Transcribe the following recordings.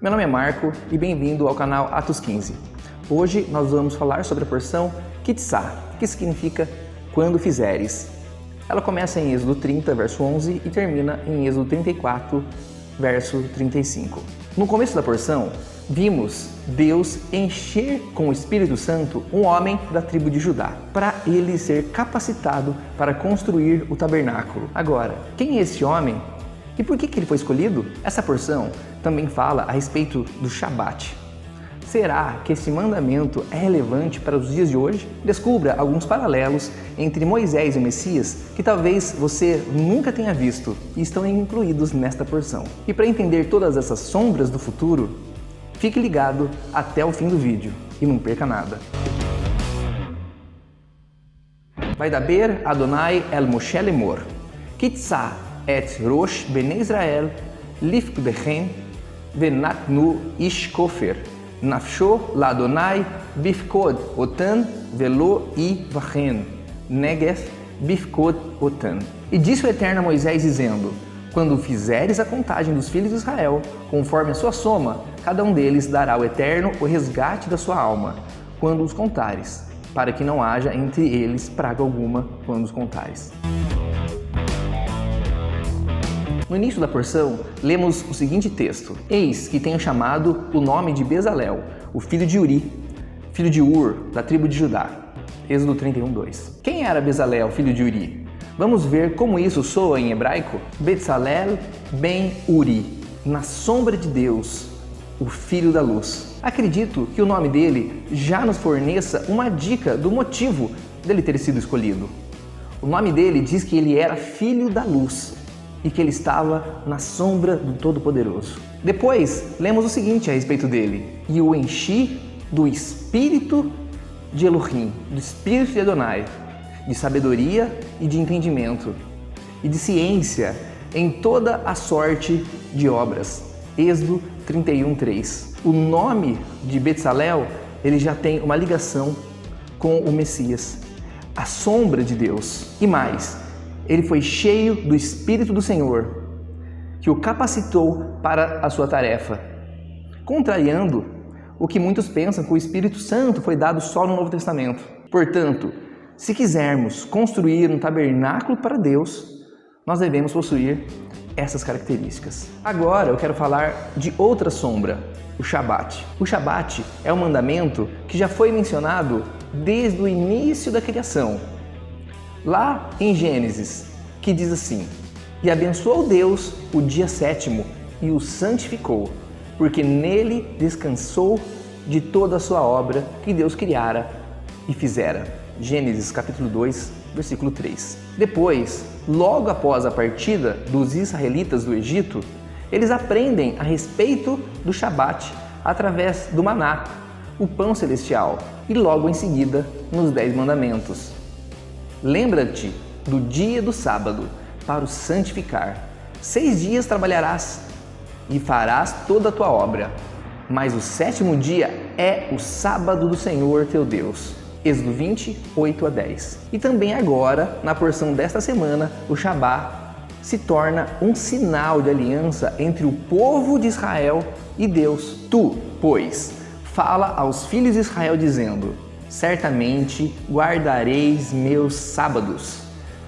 Meu nome é Marco e bem-vindo ao canal Atos 15. Hoje nós vamos falar sobre a porção Kitsá, que significa quando fizeres. Ela começa em Êxodo 30, verso 11 e termina em Êxodo 34, verso 35. No começo da porção, vimos Deus encher com o Espírito Santo um homem da tribo de Judá, para ele ser capacitado para construir o tabernáculo. Agora, quem é esse homem? E por que ele foi escolhido? Essa porção também fala a respeito do Shabat. Será que esse mandamento é relevante para os dias de hoje? Descubra alguns paralelos entre Moisés e o Messias que talvez você nunca tenha visto e estão incluídos nesta porção. E para entender todas essas sombras do futuro, fique ligado até o fim do vídeo e não perca nada. Vaidaber Adonai el Moshe lemor, Kitsá et Rosh Bnei Israel lifkdechem venatnu ish kofer nafsho laadonai bifkod otan velo i vachen negef bifkod otan. E disse o Eterno a Moisés dizendo: quando fizeres a contagem dos filhos de Israel, conforme a sua soma, cada um deles dará ao Eterno o resgate da sua alma, quando os contares, para que não haja entre eles praga alguma quando os contares. No início da porção, lemos o seguinte texto: eis que tenho chamado o nome de Bezalel, o filho de Uri, filho de Ur, da tribo de Judá. Êxodo 31, 2. Quem era Bezalel, filho de Uri? Vamos ver como isso soa em hebraico. Bezalel ben Uri, na sombra de Deus, o filho da luz. Acredito que o nome dele já nos forneça uma dica do motivo dele ter sido escolhido. O nome dele diz que ele era filho da luz e que ele estava na sombra do Todo-Poderoso. Depois, lemos o seguinte a respeito dele: e o enchi do Espírito de Elohim, do Espírito de Adonai, de sabedoria e de entendimento, e de ciência em toda a sorte de obras. Êxodo 31, 3. O nome de Bezalel, ele já tem uma ligação com o Messias, a sombra de Deus. E mais, ele foi cheio do Espírito do Senhor, que o capacitou para a sua tarefa, contrariando o que muitos pensam que o Espírito Santo foi dado só no Novo Testamento. Portanto, se quisermos construir um tabernáculo para Deus, nós devemos possuir essas características. Agora eu quero falar de outra sombra, o Shabat. O Shabat é um mandamento que já foi mencionado desde o início da criação. Lá em Gênesis, que diz assim: e abençoou Deus o dia sétimo e o santificou, porque nele descansou de toda a sua obra que Deus criara e fizera. Gênesis capítulo 2, versículo 3. Depois, logo após a partida dos israelitas do Egito, eles aprendem a respeito do Shabat através do maná, o pão celestial, e logo em seguida nos 10 mandamentos. Lembra-te do dia do sábado para o santificar. 6 dias trabalharás e farás toda a tua obra, mas o 7º dia é o sábado do Senhor teu Deus. Êxodo 20, 8 a 10. E também agora, na porção desta semana, o Shabat se torna um sinal de aliança entre o povo de Israel e Deus. Tu, pois, fala aos filhos de Israel dizendo: certamente guardareis meus sábados.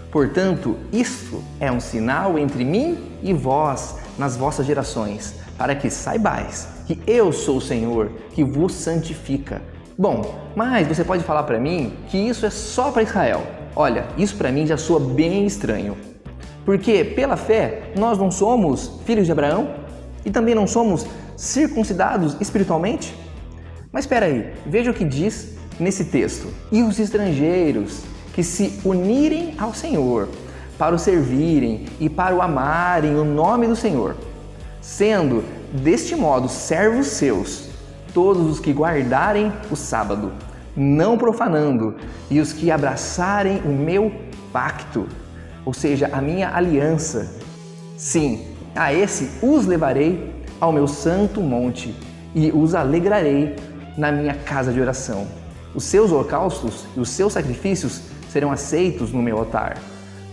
Portanto, isto é um sinal entre mim e vós nas vossas gerações, para que saibais que eu sou o Senhor que vos santifica. Bom, mas você pode falar para mim que isso é só para Israel. Olha, isso para mim já soa bem estranho. Porque pela fé nós não somos filhos de Abraão e também não somos circuncidados espiritualmente? Mas espera aí, veja o que diz nesse texto: e os estrangeiros que se unirem ao Senhor para o servirem e para o amarem o nome do Senhor, sendo deste modo servos seus, todos os que guardarem o sábado, não profanando, e os que abraçarem o meu pacto, ou seja, a minha aliança, sim, a esse os levarei ao meu santo monte e os alegrarei na minha casa de oração. Os seus holocaustos e os seus sacrifícios serão aceitos no meu altar,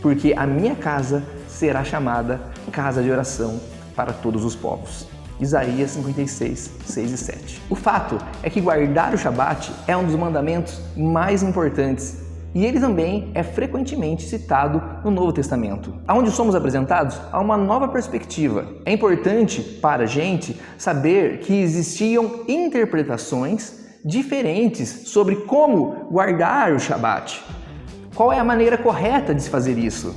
porque a minha casa será chamada casa de oração para todos os povos. Isaías 56, 6 e 7. O fato é que guardar o Shabat é um dos mandamentos mais importantes e ele também é frequentemente citado no Novo Testamento, onde somos apresentados a uma nova perspectiva. É importante para a gente saber que existiam interpretações diferentes sobre como guardar o Shabat. Qual é a maneira correta de se fazer isso?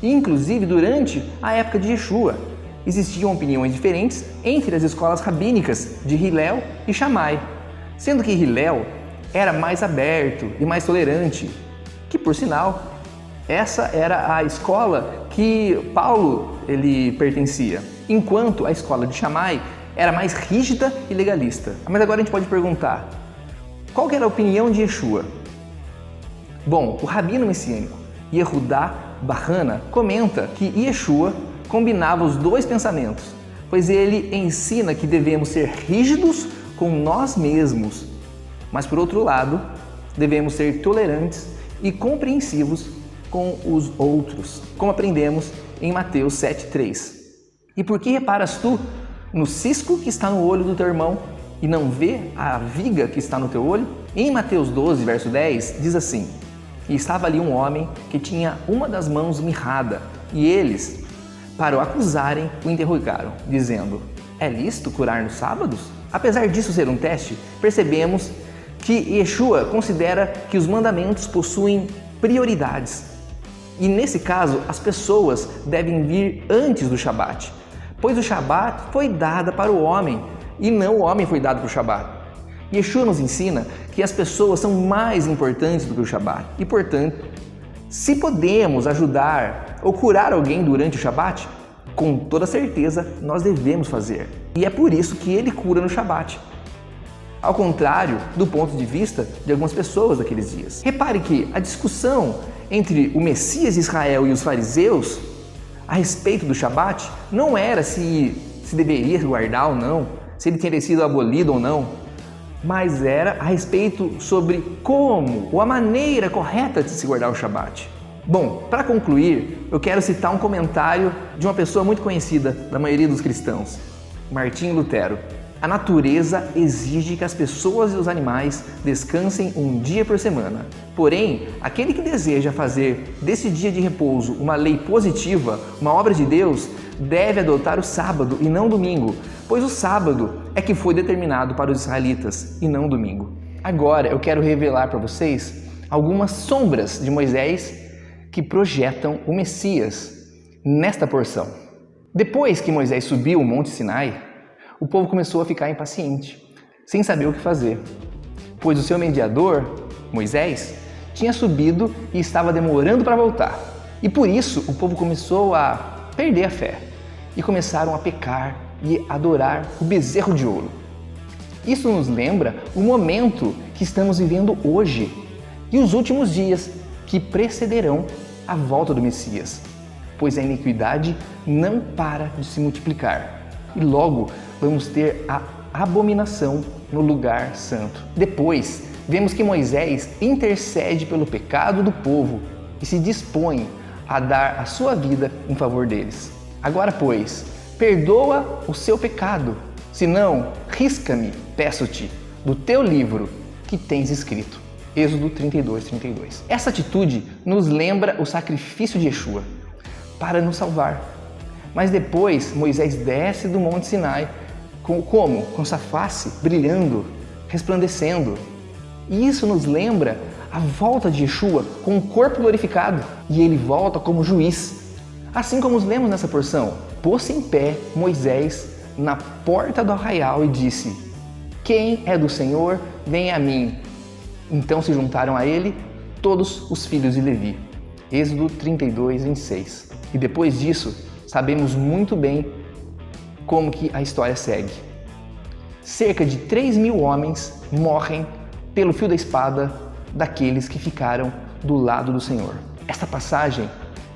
E, inclusive, durante a época de Yeshua, existiam opiniões diferentes entre as escolas rabínicas de Hillel e Shammai, sendo que Hillel era mais aberto e mais tolerante, que, por sinal, essa era a escola que Paulo pertencia, enquanto a escola de Shammai era mais rígida e legalista. Mas agora a gente pode perguntar, qual que era a opinião de Yeshua? Bom, o rabino messiânico Yehudá Bahana comenta que Yeshua combinava os dois pensamentos, pois ele ensina que devemos ser rígidos com nós mesmos, mas por outro lado, devemos ser tolerantes e compreensivos com os outros, como aprendemos em Mateus 7,3. E por que reparas tu no cisco que está no olho do teu irmão e não vê a viga que está no teu olho? Em Mateus 12, verso 10, diz assim: E estava ali um homem que tinha uma das mãos mirrada, e eles, para o acusarem, o interrogaram, dizendo: É lícito curar nos sábados? Apesar disso ser um teste, percebemos que Yeshua considera que os mandamentos possuem prioridades. E nesse caso, as pessoas devem vir antes do Shabat, pois o Shabat foi dado para o homem e não o homem foi dado para o Shabat. Yeshua nos ensina que as pessoas são mais importantes do que o Shabat e, portanto, se podemos ajudar ou curar alguém durante o Shabat, com toda certeza nós devemos fazer. E é por isso que ele cura no Shabat. Ao contrário do ponto de vista de algumas pessoas daqueles dias. Repare que a discussão entre o Messias de Israel e os fariseus a respeito do Shabat não era se deveria guardar ou não, se ele teria sido abolido ou não, mas era a respeito sobre como ou a maneira correta de se guardar o Shabat. Bom, para concluir, eu quero citar um comentário de uma pessoa muito conhecida da maioria dos cristãos, Martinho Lutero. A natureza exige que as pessoas e os animais descansem um dia por semana. Porém, aquele que deseja fazer desse dia de repouso uma lei positiva, uma obra de Deus, deve adotar o sábado e não o domingo, pois o sábado é que foi determinado para os israelitas e não o domingo. Agora eu quero revelar para vocês algumas sombras de Moisés que projetam o Messias nesta porção. Depois que Moisés subiu o Monte Sinai, o povo começou a ficar impaciente, sem saber o que fazer, pois o seu mediador, Moisés, tinha subido e estava demorando para voltar. E por isso o povo começou a perder a fé e começaram a pecar e adorar o bezerro de ouro. Isso nos lembra o momento que estamos vivendo hoje e os últimos dias que precederão a volta do Messias, pois a iniquidade não para de se multiplicar. E logo vamos ter a abominação no lugar santo. Depois, vemos que Moisés intercede pelo pecado do povo e se dispõe a dar a sua vida em favor deles. Agora, pois, perdoa o seu pecado, senão risca-me, peço-te, do teu livro que tens escrito. Êxodo 32:32. Essa atitude nos lembra o sacrifício de Yeshua para nos salvar. Mas depois Moisés desce do Monte Sinai com sua face brilhando, resplandecendo. E isso nos lembra a volta de Yeshua com o corpo glorificado. E ele volta como juiz. Assim como lemos nessa porção, pôs-se em pé Moisés na porta do arraial e disse: Quem é do Senhor, venha a mim. Então se juntaram a ele todos os filhos de Levi. Êxodo 32:26. E depois disso, sabemos muito bem como que a história segue. Cerca de 3.000 homens morrem pelo fio da espada daqueles que ficaram do lado do Senhor. Esta passagem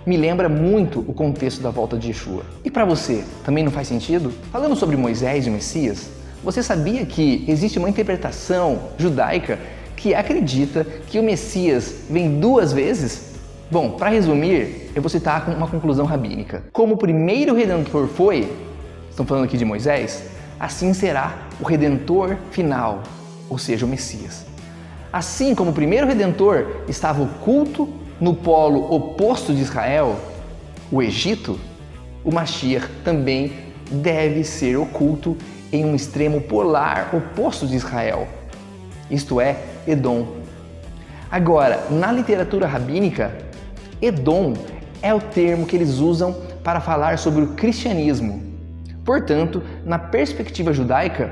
me lembra muito o contexto da volta de Yeshua. E para você, também não faz sentido? Falando sobre Moisés e o Messias, você sabia que existe uma interpretação judaica que acredita que o Messias vem 2 vezes? Bom, para resumir, eu vou citar uma conclusão rabínica. Como o primeiro redentor foi, estamos falando aqui de Moisés, assim será o Redentor final, ou seja, o Messias. Assim como o primeiro Redentor estava oculto no polo oposto de Israel, o Egito, o Mashiach também deve ser oculto em um extremo polar oposto de Israel, isto é, Edom. Agora, na literatura rabínica, Edom é o termo que eles usam para falar sobre o cristianismo. Portanto, na perspectiva judaica,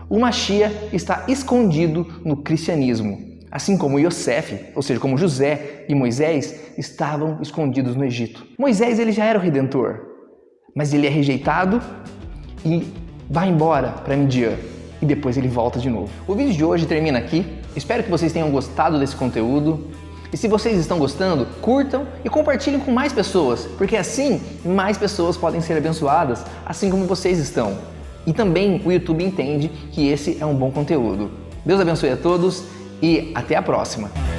o Mashiach está escondido no cristianismo, assim como Yosef, ou seja, como José e Moisés estavam escondidos no Egito. Moisés ele já era o Redentor, mas ele é rejeitado e vai embora para Midian e depois ele volta de novo. O vídeo de hoje termina aqui. Espero que vocês tenham gostado desse conteúdo. E se vocês estão gostando, curtam e compartilhem com mais pessoas, porque assim mais pessoas podem ser abençoadas, assim como vocês estão. E também o YouTube entende que esse é um bom conteúdo. Deus abençoe a todos e até a próxima!